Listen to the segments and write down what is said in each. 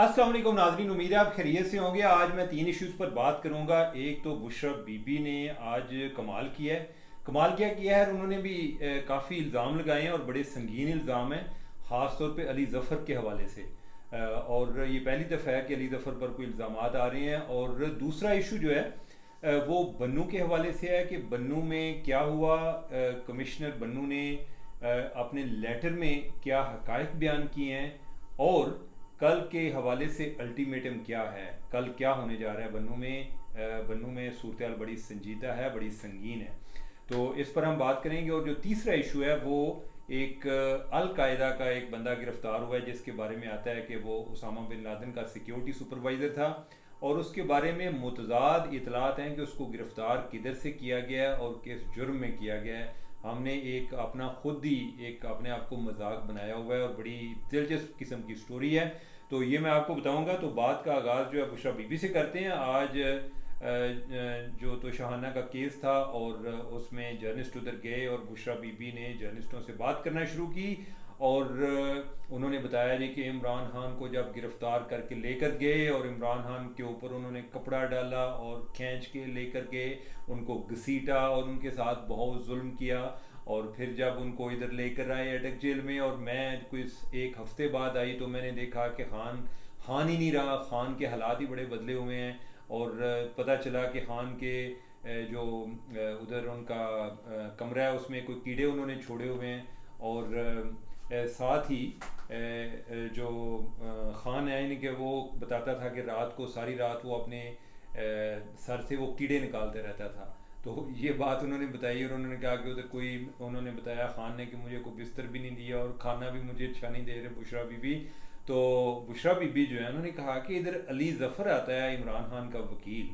अस्सलाम वालेकुम नाज़रीन, उम्मीद है आप खैरियत से होंगे। आज मैं तीन इश्यूज़ पर बात करूंगा। एक तो बुशरा बीबी ने आज कमाल किया है। कमाल क्या किया है, उन्होंने भी काफ़ी इल्ज़ाम लगाए हैं और बड़े संगीन इल्ज़ाम हैं, ख़ास तौर पे अली ज़फ़र के हवाले से। और ये पहली दफ़ा है कि अली ज़फ़र पर कोई इल्ज़ाम आ रहे हैं। और दूसरा इशू जो है वो बन्नू के हवाले से है कि बन्नू में क्या हुआ। कमिश्नर बन्नू ने अपने लेटर में क्या हक़ाइक़ बयान किए हैं और कल के हवाले से अल्टीमेटम क्या है, कल क्या होने जा रहा है बन्नू में। बन्नू में सूरत हाल बड़ी संजीदा है, बड़ी संगीन है, तो इस पर हम बात करेंगे। और जो तीसरा इशू है वो एक अल-कायदा का एक बंदा गिरफ्तार हुआ है, जिसके बारे में आता है कि वो उसामा बिन लादेन का सिक्योरिटी सुपरवाइज़र था और उसके बारे में मुतज़ाद इतलात हैं कि उसको गिरफ़्तार किधर से किया गया है और किस जुर्म में किया गया है। हमने एक अपना खुद ही एक अपने आप को मजाक बनाया हुआ है और बड़ी दिलचस्प किस्म की स्टोरी है, तो ये मैं आपको बताऊंगा। तो बात का आगाज़ जो है बुशरा बीबी से करते हैं। आज जो तो शाहाना का केस था और उसमें जर्नलिस्ट उधर गए और बुशरा बीबी ने जर्नलिस्टों से बात करना शुरू की और उन्होंने बताया जी कि इमरान खान को जब गिरफ़्तार करके लेकर गए और इमरान खान के ऊपर उन्होंने कपड़ा डाला और खींच के लेकर गए, उनको घसीटा और उनके साथ बहुत जुल्म किया। और फिर जब उनको इधर लेकर आए अटक जेल में और मैं कोई एक हफ्ते बाद आई तो मैंने देखा कि खान खान ही नहीं रहा, खान के हालात ही बड़े बदले हुए हैं। और पता चला कि खान के जो उधर उनका कमरा है उसमें कोई कीड़े उन्होंने छोड़े हुए हैं। और साथ ही जो खान है यानी कि वो बताता था कि रात को सारी रात वो अपने सर से वो कीड़े निकालते रहता था। तो ये बात उन्होंने बताई और उन्होंने कहा कि उधर कोई, उन्होंने बताया खान ने कि मुझे कोई बिस्तर भी नहीं दिया और खाना भी मुझे अच्छा नहीं दे रहे बुशरा बीबी। तो बुशरा बीबी जो है उन्होंने कहा कि इधर अली ज़फ़र आता है इमरान खान का वकील,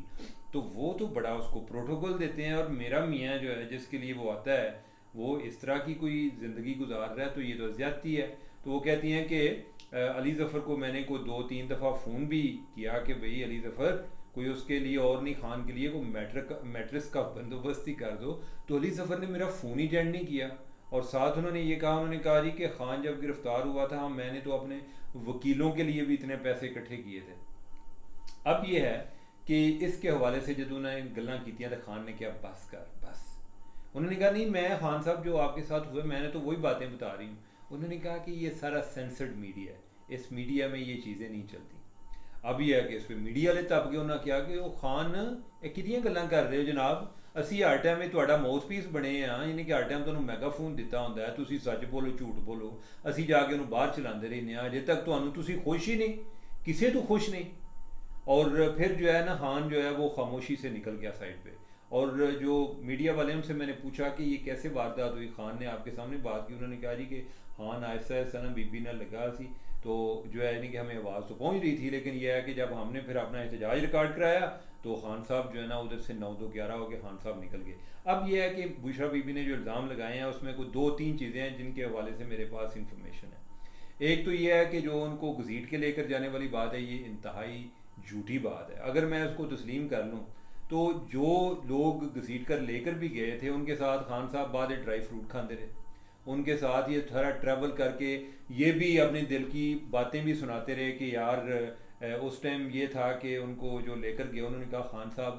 तो वो तो बड़ा उसको प्रोटोकॉल देते हैं और मेरा मियाँ जो है जिसके लिए वो आता है वो इस तरह की कोई ज़िंदगी गुजार रहा है, तो ये तो ज़्यादती है। तो वो कहती हैं कि अली ज़फ़र को मैंने को दो तीन दफ़ा फ़ोन भी किया कि भाई अली ज़फ़र कोई उसके लिए और नहीं, खान के लिए कोई मैट्रिक्स का बंदोबस्त ही कर दो। तो अली ज़फ़र ने मेरा फ़ोन ही अटेंड नहीं किया। और साथ उन्होंने ये कहा, उन्होंने कहा जी कि खान जब गिरफ़्तार हुआ था मैंने तो अपने वकीलों के लिए भी इतने पैसे इकट्ठे किए थे। अब ये है कि इसके हवाले से जब उन्होंने गल्लां की तो खान ने क्या बस कर बस, उन्होंने कहा नहीं मैं खान साहब जो आपके साथ हुए मैंने तो वही बातें बता रही हूँ। उन्होंने कहा कि ये सारा सेंसर्ड मीडिया है, इस मीडिया में ये चीज़ें नहीं चलती। अब यह है कि इस पर मीडिया वाले तब गए, उन्होंने कहा कि वो खान किदियां गल्लां कर रहे हो जनाब, ਅਸੀਂ हर टाइम में ਤੁਹਾਡਾ ਮਾਊਥਪੀਸ बने हाँ, यानी कि हर टाइम ਤੁਹਾਨੂੰ ਮੈਗਾਫੋਨ ਦਿੱਤਾ ਹੁੰਦਾ ਹੈ, ਤੁਸੀਂ ਸੱਚ ਬੋਲੋ ਝੂਠ ਬੋਲੋ, ਅਸੀਂ ਜਾ ਕੇ ਉਹਨੂੰ ਬਾਹਰ ਚਲਾਉਂਦੇ ਰਹਿੰਦੇ ਹਾਂ, ਅਜੇ तक ਤੁਹਾਨੂੰ ਤੁਸੀਂ खुश ही नहीं, किसी तो खुश नहीं। और फिर जो है ना खान जो है वो खामोशी से निकल गया साइड पे। और जो मीडिया वाले उनसे मैंने पूछा कि ये कैसे वारदात हुई, खान ने आपके सामने बात की। उन्होंने कहा जी कि खान आहिस्ता आहिस्ता ना बीबी ना लगा सी, तो जो है यानी कि हमें आवाज़ तो पहुंच रही थी, लेकिन यह है कि जब हमने फिर अपना एहतजाज रिकॉर्ड कराया तो खान साहब जो है ना उधर से 9-2-11 हो के खान साहब निकल गए। अब यह है कि बुशरा बीबी ने जो इल्ज़ाम लगाए हैं उसमें कोई 2-3 चीज़ें हैं जिनके हवाले से मेरे पास इंफॉर्मेशन है। एक तो यह है कि जो उनको घसीट के लेकर जाने वाली बात है ये इंतहाई झूठी बात है। अगर मैं उसको तस्लीम कर लूँ तो जो लोग घसीट कर लेकर भी गए थे उनके साथ खान साहब बाद ड्राई फ्रूट खाते रहे, उनके साथ ये सारा ट्रैवल करके ये भी अपने दिल की बातें भी सुनाते रहे कि यार उस टाइम ये था कि उनको जो लेकर गए उन्होंने कहा खान साहब,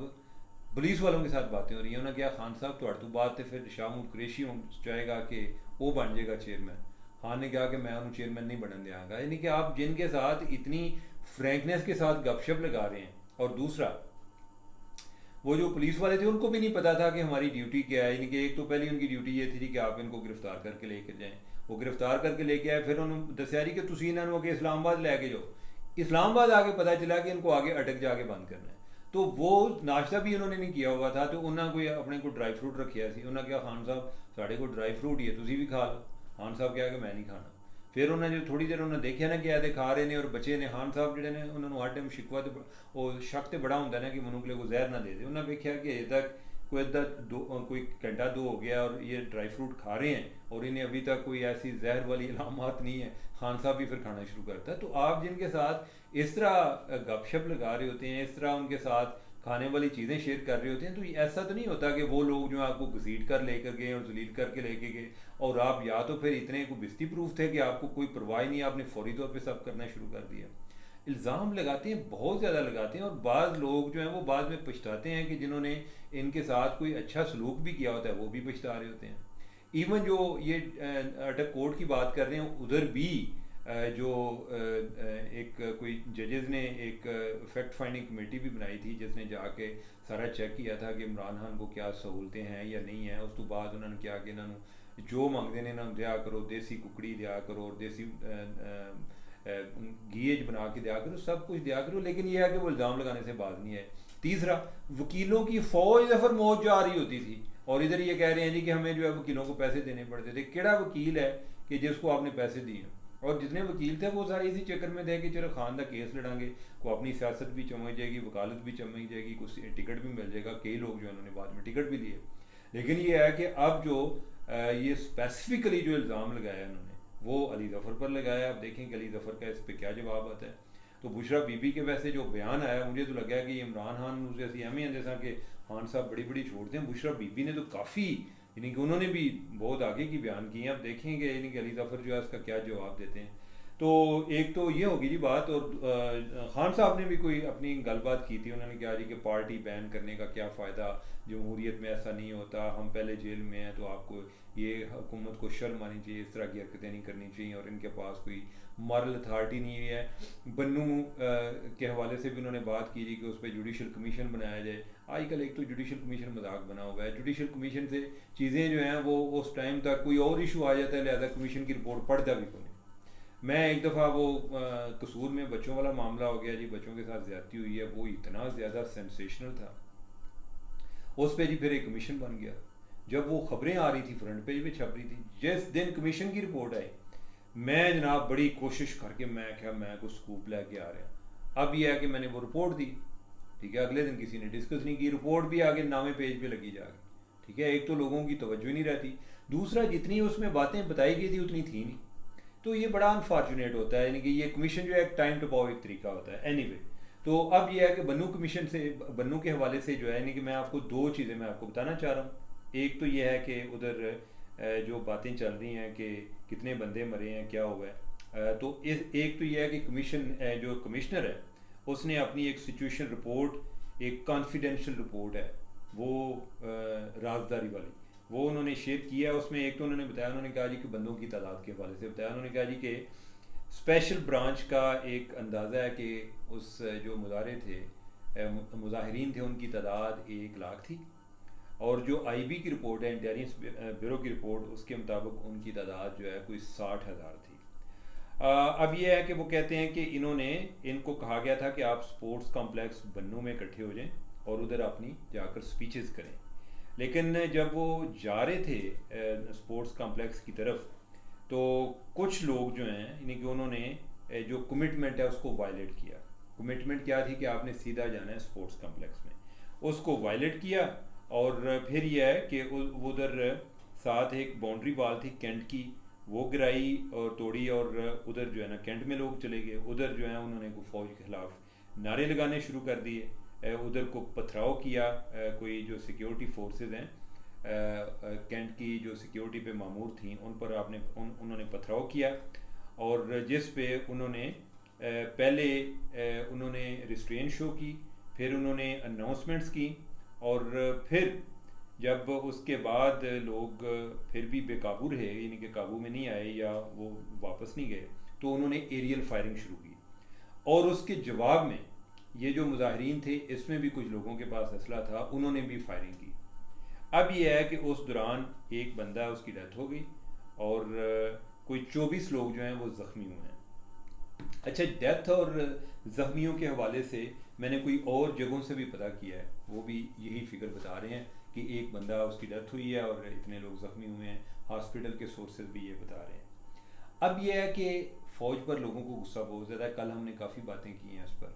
पुलिस वालों के साथ बातें हो रही हैं, उन्होंने कहा खान साहब तो तो बात है फिर शाहमूद कुरैशी हो चाहेगा कि वो बन जाएगा चेयरमैन। खान ने कहा कि मैं उन्हें चेयरमैन नहीं बनने देंगे। यानी कि आप जिनके साथ इतनी फ्रैंकनेस के साथ गपशप लगा रहे हैं। और दूसरा वो जो पुलिस वाले थे उनको भी नहीं पता था कि हमारी ड्यूटी क्या है। यानी कि एक तो पहली उनकी ड्यूटी ये थी कि आप इनको गिरफ्तार करके लेकर जाएं, वो गिरफ्तार करके लेके आए, फिर उन्होंने दसिया जी कि तुम इन्होंने आगे इस्लामाबाद लैके जाओ। इस्लामाबाद आके पता चला कि इनको आगे अटक जाके बंद करना है। तो वो नाश्ता भी उन्होंने नहीं किया हुआ था, तो उन्होंने कोई अपने को ड्राई फ्रूट रखिया सी, उन्होंने कहा खान साहब साढ़े को ड्राई फ्रूट ही है, तुम भी खा लो। खान साहब कहा कि मैं नहीं खाना। फिर उन्होंने जो थोड़ी देर उन्होंने देखा ना कि आते खा रहे हैं और बच्चे ने, खान साहब जोड़े ने उन्होंने हर टाइम शिकवा तो वो शक तो बड़ा होंगे ना कि मनुख को जहर ना दे दे। उन्होंने देखा कि अजे तक कोई कोई घंटा दो हो गया और ये ड्राई फ्रूट खा रहे हैं और इन्हें अभी तक कोई ऐसी जहर वाली अलामत नहीं है। खान साहब भी फिर खाना शुरू करता है। तो आप जिनके साथ इस तरह गपशप लगा रहे होते हैं, इस तरह उनके साथ खाने वाली चीज़ें शेयर कर रहे होते हैं, तो ऐसा तो नहीं होता कि वो लोग जो आपको घसीट कर लेकर गए और जलील करके लेके गए और आप या तो फिर इतने को बिस्ती प्रूफ थे कि आपको कोई परवाह नहीं, आपने फौरी तौर पे सब करना शुरू कर दिया। इल्ज़ाम लगाते हैं, बहुत ज़्यादा लगाते हैं, और बाज़ लोग जो हैं वो बाद में पछताते हैं कि जिन्होंने इनके साथ कोई अच्छा सलूक भी किया होता है वो भी पछता रहे होते हैं। इवन जो ये अटक कोर्ट की बात कर रहे हैं, उधर भी जो एक कोई जजेस ने एक फैक्ट फाइंडिंग कमेटी भी बनाई थी जिसने जाके सारा चेक किया था कि इमरान खान को क्या सहूलतें हैं या नहीं हैं। उस तो बाद उन्होंने क्या कि इन्होंने जो मंगते ने इन्होंने दिया करो, देसी कुकड़ी दिया करो और देसी घीज बना के दिया करो, सब कुछ दिया करो, लेकिन यह है कि वो इल्ज़ाम लगाने से बात नहीं है। तीसरा, वकीलों की फ़ौज दफर मौज जा रही होती थी, और इधर ये कह रहे हैं जी कि हमें जो है वकीलों को पैसे देने पड़ते थे। केड़ा वकील है कि जिसको आपने पैसे दिए? और जितने वकील थे वो सारे इसी चक्कर में थे कि चलो खान का केस लड़ांगे, को अपनी सियासत भी चमक जाएगी, वकालत भी चमक जाएगी, कुछ टिकट भी मिल जाएगा। कई लोग जो उन्होंने बाद में टिकट भी लिए। लेकिन ये है कि अब जो ये स्पेसिफिकली जो इल्ज़ाम लगाया उन्होंने वो अली ज़फ़र पर लगाया। अब देखें कि अली ज़फ़र का इस पर क्या जवाब आता है। तो बुशरा बीबी के वैसे जो बयान आया, मुझे तो लगा कि इमरान खान उसे असं एवं जैसा कि खान साहब बड़ी बड़ी छोड़ते हैं, बुशरा बीबी ने तो काफ़ी, यानी कि उन्होंने भी बहुत आगे की बयान की है। अब देखेंगे यानी कि अली ज़फ़र जो है उसका क्या जवाब देते हैं। तो एक तो ये होगी जी बात। और खान साहब ने भी कोई अपनी गलबात की थी, उन्होंने कहा जी कि पार्टी बैन करने का क्या फ़ायदा, जमहूरियत में ऐसा नहीं होता, हम पहले जेल में हैं तो आपको ये हुकूमत को शर्म आनी चाहिए, इस तरह की हरकतें नहीं करनी चाहिए, और इनके पास कोई मॉरल अथॉरिटी नहीं है। बन्नू के हवाले से भी उन्होंने बात की थी कि उस पर जुडिशल कमीशन बनाया जाए। आजकल एक तो जुडिशल कमीशन मजाक बना हुआ है, जुडिशल कमीशन से चीज़ें जो हैं वो उस टाइम तक कोई और इशू आ जाता है, लिहाजा कमीशन की रिपोर्ट पढ़ता भी कोई नहीं। मैं एक दफ़ा वो कसूर में बच्चों वाला मामला हो गया जी, बच्चों के साथ ज़्यादती हुई है, वो इतना ज़्यादा सेंसेशनल था, उस पर जी फिर एक कमीशन बन गया। जब वो खबरें आ रही थी फ्रंट पेज पे छप रही थी, जिस दिन कमीशन की रिपोर्ट आई, मैं जनाब बड़ी कोशिश करके मैं क्या मैं कुछ स्कूप लेके आ रहा। अब यह है कि मैंने वो रिपोर्ट दी, ठीक है, अगले दिन किसी ने डिस्कस नहीं की, रिपोर्ट भी आगे नामे पेज पे लगी जाके, ठीक है। एक तो लोगों की तवज्जो नहीं रहती, दूसरा जितनी उसमें बातें बताई गई थी उतनी थी नहीं। तो ये बड़ा अनफॉर्चुनेट होता है, यानी कि ये कमीशन जो है एक टाइम टू पाओ एक तरीका होता है। एनीवे, तो अब ये है कि बन्नू कमीशन से, बन्नू के हवाले से जो है, यानी कि मैं आपको दो चीज़ें मैं आपको बताना चाह रहा हूँ। एक तो ये है कि उधर जो बातें चल रही हैं कि कितने बंदे मरे हैं, क्या हुआ है। तो एक तो ये है कि कमीशन जो कमिश्नर है उसने अपनी एक सिचुएशन रिपोर्ट, एक कॉन्फिडेंशियल रिपोर्ट है वो राजदारी वाली, वो उन्होंने शेयर किया। उसमें एक तो उन्होंने बताया, उन्होंने कहा जी कि बंदों की तादाद के हवाले से बताया। उन्होंने कहा जी कि स्पेशल ब्रांच का एक अंदाज़ा है कि उस जो मुजाहरे थे, मुजाहिरीन थे, उनकी तादाद 1 लाख थी, और जो आईबी की रिपोर्ट है, इंटेलिजेंस ब्यूरो की रिपोर्ट, उसके मुताबिक उनकी तादाद जो है कोई 60,000 थी। अब ये है कि वो कहते हैं कि इनको कहा गया था कि आप स्पोर्ट्स कॉम्प्लेक्स बन्नू में इकट्ठे हो जाएं और उधर अपनी जाकर स्पीचेस करें। लेकिन जब वो जा रहे थे स्पोर्ट्स कॉम्प्लेक्स की तरफ, तो कुछ लोग जो हैं, यानी कि उन्होंने जो कमिटमेंट है उसको वायलेट किया। कमिटमेंट क्या थी कि आपने सीधा जाना है स्पोर्ट्स कॉम्प्लेक्स में, उसको वायलेट किया। और फिर यह है कि उधर साथ एक बाउंड्री वाल थी कैंट की, वो गिराई और तोड़ी, और उधर जो है ना कैंट में लोग चले गए। उधर जो है उन्होंने को फ़ौज के ख़िलाफ़ नारे लगाने शुरू कर दिए, उधर को पथराव किया। कोई जो सिक्योरिटी फोर्सेस हैं कैंट की, जो सिक्योरिटी पे मामूर थी, उन पर उन्होंने पथराव किया, और जिस पे उन्होंने पहले उन्होंने रिस्ट्रेन शो की, फिर उन्होंने अनाउंसमेंट्स की, और फिर जब उसके बाद लोग फिर भी बेकाबू रहे, यानी कि काबू में नहीं आए या वो वापस नहीं गए, तो उन्होंने एरियल फायरिंग शुरू की। और उसके जवाब में ये जो मुजाहिरीन थे, इसमें भी कुछ लोगों के पास असला था, उन्होंने भी फायरिंग की। अब यह है कि उस दौरान एक बंदा, उसकी डेथ हो गई, और कोई 24 लोग जो हैं वो ज़ख्मी हुए हैं। अच्छा, डेथ और ज़ख्मियों के हवाले से मैंने कोई और जगहों से भी पता किया है, वो भी यही फिगर बता रहे हैं कि एक बंदा, उसकी डेथ हुई है और इतने लोग ज़ख्मी हुए हैं। हॉस्पिटल के सोर्सेज भी ये बता रहे हैं। अब यह है कि फ़ौज पर लोगों को गुस्सा बहुत ज़्यादा है, कल हमने काफ़ी बातें की हैं इस पर।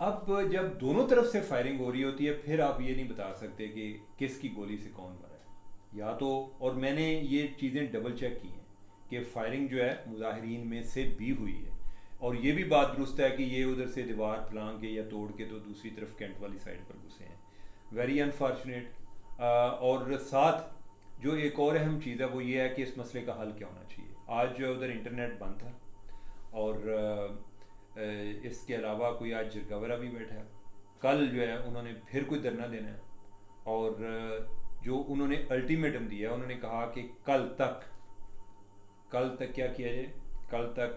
अब जब दोनों तरफ से फायरिंग हो रही होती है, फिर आप ये नहीं बता सकते कि किसकी गोली से कौन मरा है, या तो, और मैंने ये चीज़ें डबल चेक की हैं कि फायरिंग जो है मुजाहिरीन में से भी हुई है, और ये भी बात दुरुस्त है कि ये उधर से दीवार फलांग के या तोड़ के तो दूसरी तरफ कैंट वाली साइड पर घुसे हैं। Very unfortunate. और साथ जो एक और अहम चीज़ है वो ये है कि इस मसले का हल क्या होना चाहिए। आज जो उधर इंटरनेट बंद था, और इसके अलावा कोई आज जिरगावरा भी बैठा है। कल जो है उन्होंने फिर कोई धरना देना है, और जो उन्होंने अल्टीमेटम दिया, उन्होंने कहा कि कल तक क्या किया जाए। कल तक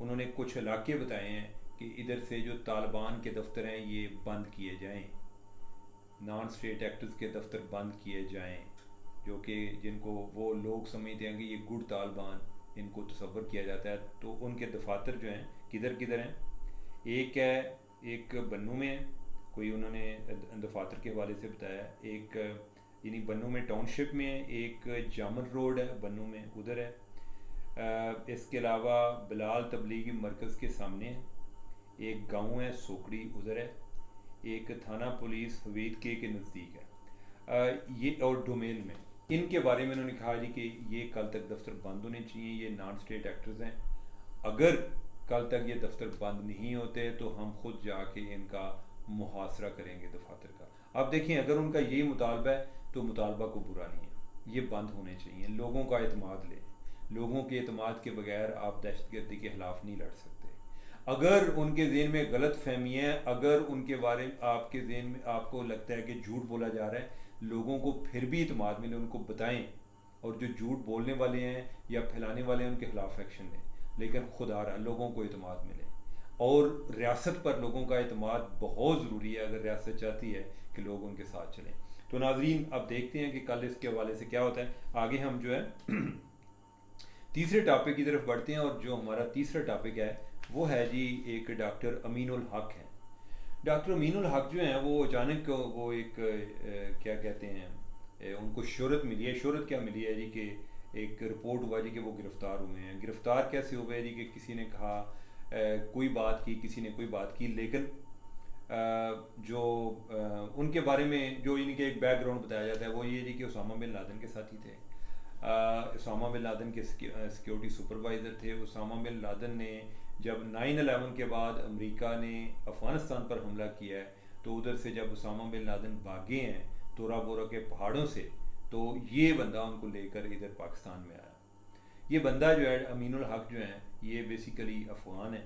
उन्होंने कुछ इलाके बताए हैं कि इधर से जो तालिबान के दफ्तर हैं ये बंद किए जाएं, नॉन स्टेट एक्टर्स के दफ्तर बंद किए जाएं, जो कि जिनको वो लोग समझते हैं कि ये गुड तालिबान इनको तस्वर किया जाता है। तो उनके दफातर जो हैं किधर हैं, एक बन्नू में है, कोई उन्होंने दफातर के हवाले से बताया, एक यानी बन्नू में टाउनशिप में है, एक जामर रोड है बन्नू में, उधर है। इसके अलावा बिलाल तबलीगी मरकज़ के सामने है, एक गांव है सोकड़ी उधर है, एक थाना पुलिस हवीद के नज़दीक है, ये और डोमेल में। इनके बारे में उन्होंने कहा जी कि ये कल तक दफ्तर बंद होने चाहिए, ये नॉन स्टेट एक्टर्स हैं, अगर कल तक ये दफ्तर बंद नहीं होते तो हम खुद जाके इनका मुहासरा करेंगे दफातर का। अब देखिए, अगर उनका यही मुतालबा है तो मुतालबा को बुरा नहीं है, ये बंद होने चाहिए। लोगों का एतमाद लें, लोगों के एतमाद के बगैर आप दहशतगर्दी के खिलाफ नहीं लड़ सकते। अगर उनके ज़हन में गलत फहमी है, अगर उनके बारे में आपके ज़हन में आपको लगता है कि झूठ बोला जा रहा है, लोगों को फिर भी एतमाद मिले, उनको बताएं, और जो झूठ बोलने वाले हैं या फैलाने वाले हैं उनके खिलाफ एक्शन लें, लेकिन खुदा रहा लोगों को एतमाद मिले। और रियासत पर लोगों का एतमाद बहुत ज़रूरी है अगर रियासत चाहती है कि लोग उनके साथ चलें। तो नाजरीन, अब देखते हैं कि कल इसके हवाले से क्या होता है। आगे हम जो है तीसरे टॉपिक की तरफ बढ़ते हैं, और जो हमारा तीसरा टॉपिक है वो है जी एक डॉक्टर अमीनुल हक हैं। डॉक्टर अमीनुल हक जो हैं वो अचानक वो एक क्या कहते हैं, उनको शोहरत मिली है। शोहरत क्या मिली है जी कि एक रिपोर्ट हुआ जी कि वो गिरफ़्तार हुए हैं। गिरफ़्तार कैसे हुए हैं जी कि किसी ने कहा कोई बात की, किसी ने कोई बात की, लेकिन जो उनके बारे में जो इनके एक बैकग्राउंड बताया जाता है वो ये जी कि उसामा बिन लादेन के साथी थे। उसामा बिन लादेन के सिक्योरिटी सुपरवाइज़र थे। उसामा बिन लादेन ने जब 9/11 के बाद अमेरिका ने अफ़गानिस्तान पर हमला किया है, तो उधर से जब उसामा बिन लादेन भागे हैं तोरा बोरा के पहाड़ों से, तो ये बंदा उनको लेकर इधर पाकिस्तान में आया। ये बंदा जो है अमीनुल हक जो है ये बेसिकली अफ़गान है,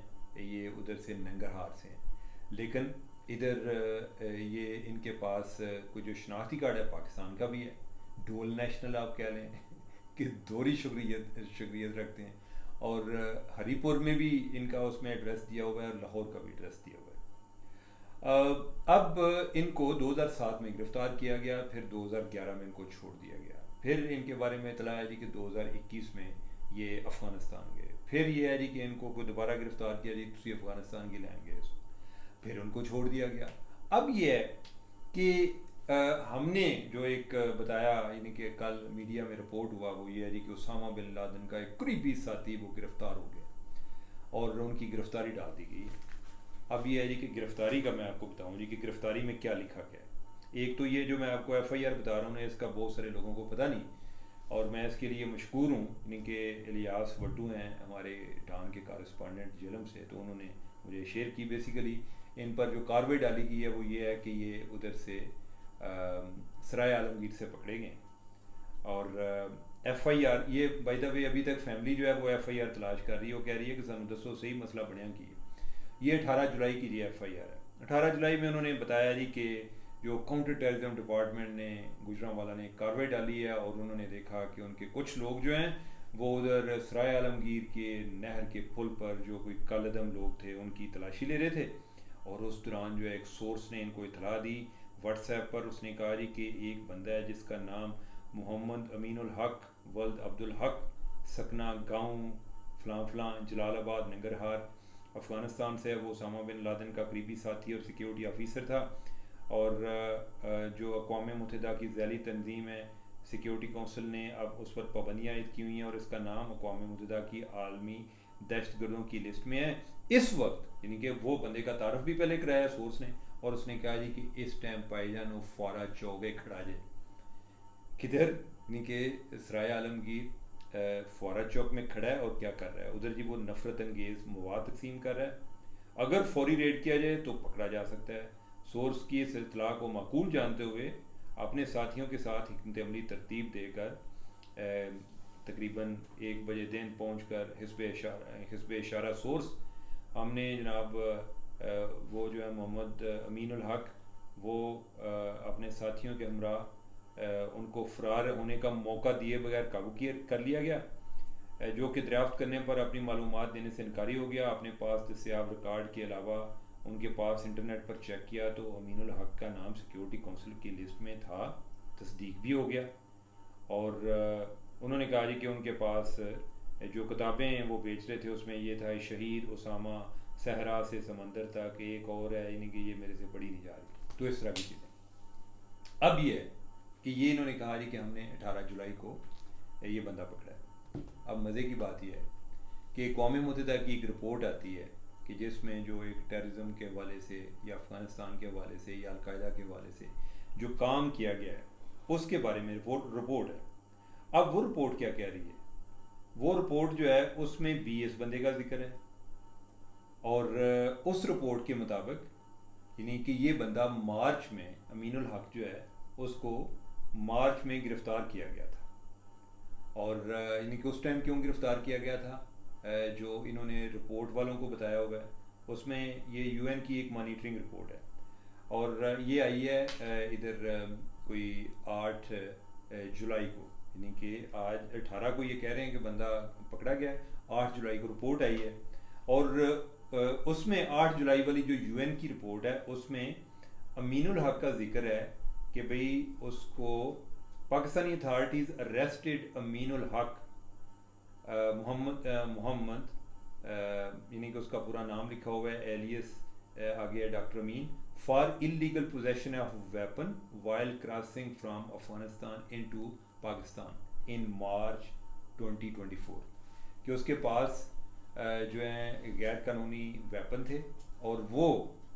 ये उधर से नंगरहार से हैं, लेकिन इधर ये इनके पास कोई जो शनाख्ती कार्ड है पाकिस्तान का भी है, डुअल नेशनल आप कह लें कि दोहरी शुक्रियत रखते हैं। और हरीपुर में भी इनका उसमें एड्रेस दिया हुआ है और लाहौर का भी एड्रेस दिया हुआ है। अब इनको 2007 में गिरफ़्तार किया गया, फिर 2011 में इनको छोड़ दिया गया। फिर इनके बारे में इतला है जी कि 2021 में ये अफ़गानिस्तान गए। फिर ये है जी कि इनको को दोबारा गिरफ़्तार किया जी, तुसी अफ़गानिस्तान की लैन गए, फिर उनको छोड़ दिया गया। अब ये है कि हमने जो एक बताया, यानी कि कल मीडिया में रिपोर्ट हुआ, वो ये है जी कि उसामा बिन लादेन का एक करीबी साथी वो गिरफ़्तार हो गया और उनकी गिरफ़्तारी डाल दी गई। अब ये है जी कि गिरफ़्तारी का मैं आपको बताऊं जी कि गिरफ़्तारी में क्या लिखा गया है। एक तो ये जो मैं आपको FIR बता रहा हूँ, इसका बहुत सारे लोगों को पता नहीं, और मैं इसके लिए मशकूर हूँ। यानी कि इलियास वड्डू हैं हमारे डान के कॉरेस्पॉन्डेंट जेलम से, तो उन्होंने मुझे शेयर की। बेसिकली इन पर जो कार्रवाई डाली गई है वो ये है कि ये उधर से सराय आलमगीर से पकड़े गए, और FIR ये बाय द वे अभी तक फैमिली जो है वो FIR तलाश कर रही है। वो कह रही है कि सानू दसो सही मसला बनया की है। ये 18 जुलाई की ये FIR है। 18 जुलाई में उन्होंने बताया जी कि जो काउंटर टेररिज्म डिपार्टमेंट ने गुजरांवाला ने कार्रवाई डाली है, और उन्होंने देखा कि उनके कुछ लोग जो हैं वो उधर सराय आलमगीर के नहर के पुल पर जो कोई कलदम लोग थे उनकी तलाशी ले रहे थे, और उस दौरान जो है एक सोर्स ने इनको इतला दी व्हाट्सएप पर। उसने कहा जी कि एक बंदा है जिसका नाम मोहम्मद अमीनुल हक वल्द अब्दुल हक, सकना गांव फलां फलां जलालाबाद नंगरहार, अफ़गानिस्तान से है। वो उसामा बिन लादेन का करीबी साथी और सिक्योरिटी ऑफिसर था, और जो अक़वाम मुत्तहिदा की ज़ैली तंजीम है सिक्योरिटी काउंसिल ने अब उस पर पाबंदियाँ आयद की हुई हैं, और इसका नाम अक़वाम मुत्तहिदा की आलमी दहशतगर्दों की लिस्ट में है इस वक्त। यानी कि वो बंदे का तारफ़ भी पहले कराया सोर्स ने, और उसने कहा जी कि इस टाइम भाईजान फौरा चौके खड़ा जाए, किधर, यानी कि सराय आलमगीर फौरा चौक में खड़ा है, और क्या कर रहा है उधर जी, वो नफ़रत अंगेज़ मवाद तकसीम कर रहा है। अगर फौरी रेड किया जाए तो पकड़ा जा सकता है। सोर्स की इस इत्तला को माकूल जानते हुए अपने साथियों के साथ हिकमत अमली तरतीब देकर तकरीबन 1 बजे दिन पहुँच कर हिस्ब इशारा सोर्स हमने जनाब वो जो है मोहम्मद अमीन उल हक वो अपने साथियों के हमरा उनको फ़रार होने का मौका दिए बगैर काबू किया कर लिया गया, जो कि दरियाफ्त करने पर अपनी मालूमात देने से इनकारी हो गया। अपने पास दस्याब रिकॉर्ड के अलावा उनके पास इंटरनेट पर चेक किया तो अमीनुल हक का नाम सिक्योरिटी काउंसिल की लिस्ट में था, तस्दीक भी हो गया। और उन्होंने कहा जी कि उनके पास जो किताबें वो बेच रहे थे उसमें ये था शहीद उसामा सहरा से समंदर तक, एक और है यानी कि ये मेरे से पढ़ी नहीं जा रही, तो इस तरह की चीज़ें। अब ये है कि ये इन्होंने कहा जी कि हमने 18 जुलाई को ये बंदा पकड़ा है। अब मज़े की बात यह है कि कौम मुत्तहिदा की एक रिपोर्ट आती है कि जिसमें जो एक टेररिज्म के हवाले से या अफ़गानिस्तान के हवाले से या अलकायदा के हवाले से जो काम किया गया है उसके बारे में रिपोर्ट है। अब वो रिपोर्ट क्या कह रही है, वो रिपोर्ट जो है उसमें 20 बंदे का जिक्र है और उस रिपोर्ट के मुताबिक यानी कि ये बंदा मार्च में अमीनुल हक जो है उसको मार्च में गिरफ़्तार किया गया था। और यानी कि उस टाइम क्यों गिरफ़्तार किया गया था, जो इन्होंने रिपोर्ट वालों को बताया हुआ है उसमें ये यूएन की एक मॉनिटरिंग रिपोर्ट है और ये आई है इधर कोई 8 जुलाई को, यानी कि आज 18 को ये कह रहे हैं कि बंदा पकड़ा गया है, 8 जुलाई को रिपोर्ट आई है। और उसमें 8 जुलाई वाली जो यूएन की रिपोर्ट है उसमें अमीनुल हक का जिक्र है कि भाई उसको पाकिस्तानी अथॉरिटीज़ अरेस्टेड अमीनुल हक मोहम्मद यानी कि उसका पूरा नाम लिखा हुआ है, एलियस आगे है doctor Amin, for illegal possession of weapon while crossing from Afghanistan into Pakistan in March 2024, कि उसके पास जो है गैर कानूनी वेपन थे और वो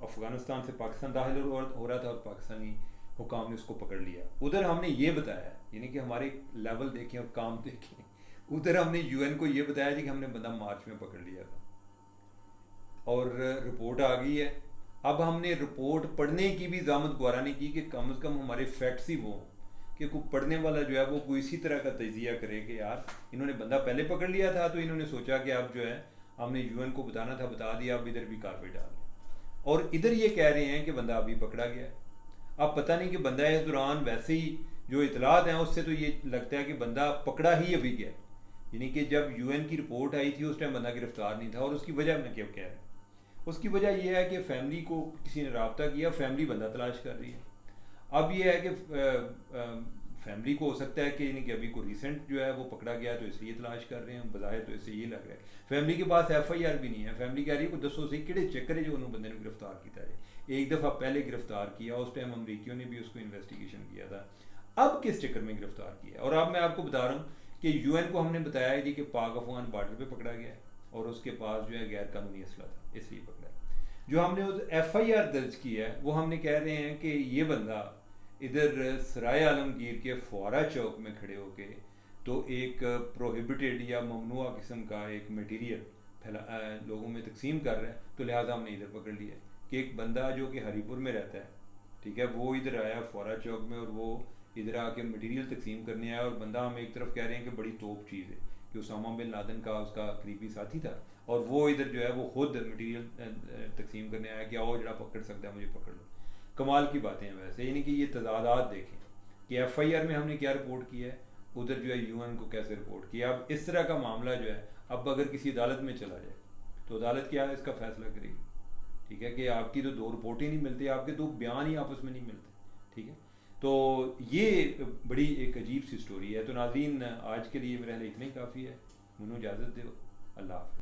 अफ़गानिस्तान से पाकिस्तान दाखिल हो रहा था और पाकिस्तानी हुकाम ने उसको पकड़ लिया। उधर हमने ये बताया यानी कि हमारे लेवल देखें और काम देखें, उधर हमने यूएन को ये बताया जी कि हमने बंदा मार्च में पकड़ लिया था और रिपोर्ट आ गई है। अब हमने रिपोर्ट पढ़ने की भी ज़ामत गवारा नहीं की कि कम से कम हमारे फैक्ट्स ही वो कि कोई पढ़ने वाला जो है वो कोई इसी तरह का तजिया करे कि यार इन्होंने बंदा पहले पकड़ लिया था तो इन्होंने सोचा कि अब जो है हमने यूएन को बताना था, बता दिया, अब इधर भी कारवाई डाल दी। और इधर ये कह रहे हैं कि बंदा अभी पकड़ा गया। अब पता नहीं कि बंदा इस दौरान वैसे ही जो इतलात हैं उससे तो ये लगता है कि बंदा पकड़ा ही अभी गया, यानी कि जब यूएन की रिपोर्ट आई थी उस टाइम बंदा गिरफ्तार नहीं था। और उसकी वजह मैं क्या कह रहा हूँ, उसकी वजह यह है कि फैमिली को किसी ने रब्ता किया, फैमिली बंदा तलाश कर रही है। अब यह है कि फैमिली को हो सकता है कि यानी कि अभी को रिसेंट जो है वो पकड़ा गया तो इसलिए तलाश कर रहे हैं, बज़ाहिर तो इससे ये लग रहा है। फैमिली के पास एफआईआर भी नहीं है, फैमिली कह रही है को दसो सही किड़े चक्कर है जो उन्होंने बंदे ने गिरफ्तार किया है। एक दफ़ा पहले गिरफ्तार किया, उस टाइम अमरीकियों ने भी उसको इन्वेस्टिगेशन किया था, अब किस चक्कर में गिरफ्तार किया। और अब मैं आपको बता रहा हूँ कि यूएन को हमने बताया है कि पाक अफगान बॉर्डर पर पकड़ा गया है और उसके पास जो है गैर कानूनी असला था इसलिए पकड़ा है। जो हमने उस एफआईआर दर्ज की है वो हमने कह रहे हैं कि ये बंदा इधर सराय आलमगीर के फुआरा चौक में खड़े होके तो एक प्रोहिबिटेड या ममनुआ किस्म का एक मटेरियल फैला लोगों में तकसीम कर रहा है, तो लिहाजा हमने इधर पकड़ लिया कि एक बंदा जो कि हरीपुर में रहता है, ठीक है, वो इधर आया फुआरा चौक में और वो इधर आके मटेरियल तकसीम करने आया। और बंदा हम एक तरफ कह रहे हैं कि बड़ी तोप चीज़ है कि उसामा बिन लादेन का उसका करीबी साथी था और वो इधर जो है वो खुद मटेरियल तकसीम करने आया कि आओ जरा पकड़ सकता है मुझे पकड़ लो। कमाल की बातें हैं वैसे, यानी कि ये तजादात देखें कि एफआईआर में हमने क्या रिपोर्ट किया है, उधर जो है यूएन को कैसे रिपोर्ट किया। अब इस तरह का मामला जो है अब अगर किसी अदालत में चला जाए तो अदालत क्या है इसका फैसला करेगी, ठीक है, कि आपकी तो दो रिपोर्ट ही नहीं मिलती, आपके दो बयान ही आपस में नहीं मिलते, ठीक है। तो ये बड़ी एक अजीब सी स्टोरी है। तो नाज़रीन आज के लिए मेरे लिए इतना ही काफ़ी है, मुझे इजाज़त दो, अल्लाह हाफ़िज़।